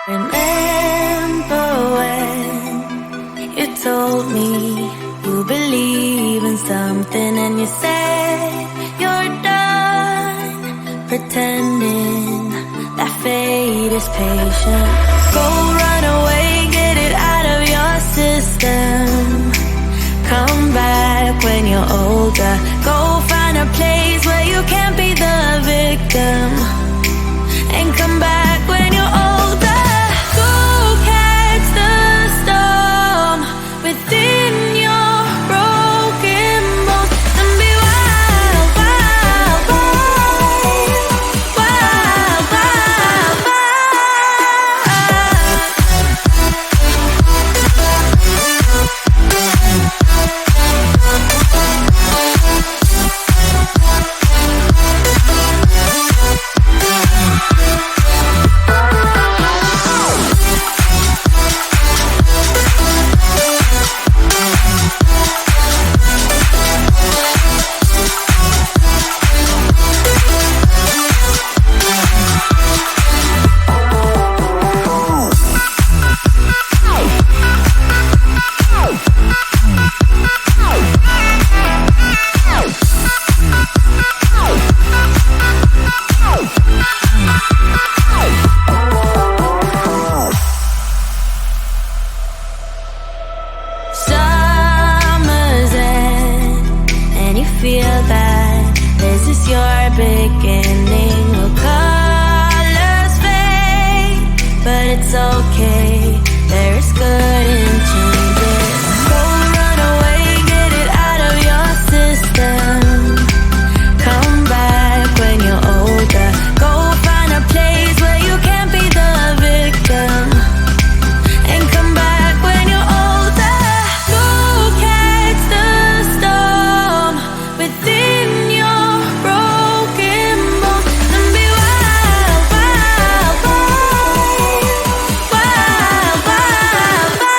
Remember when you told me you believe in something and you said you're done pretending that fate is patient. Go run away, get it out of your system. Come back when you're older. Go find a place where you can't be the victim. And come back when you're older. Go catch the storm within your broken bones and be wild, wild, wild, wild, wild, wild. Summer's end, and you feel that this is your beginning. Well, colors fade, but it's okay. There is good in changes. Go run away, get it out of your system. Come back when you're older. Go find a place where you can't be the victim. And come back when you're older. Go catch the storm within your broken bones and be wild, wild, wild, wild, wild, wild.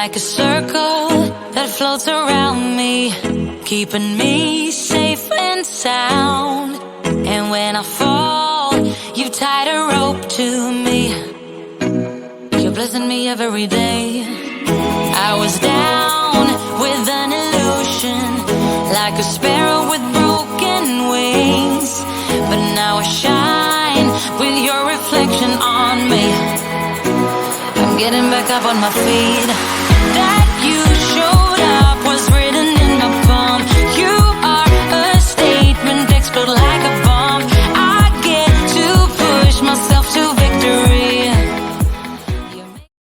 like a circle that floats around me, keeping me safe and sound. And when I fall, you tied a rope to me. You're blessing me every day. I was down with an illusion, like a sparrow with broken wings, but now I shine with your reflection on me. I'm getting back up on my feet.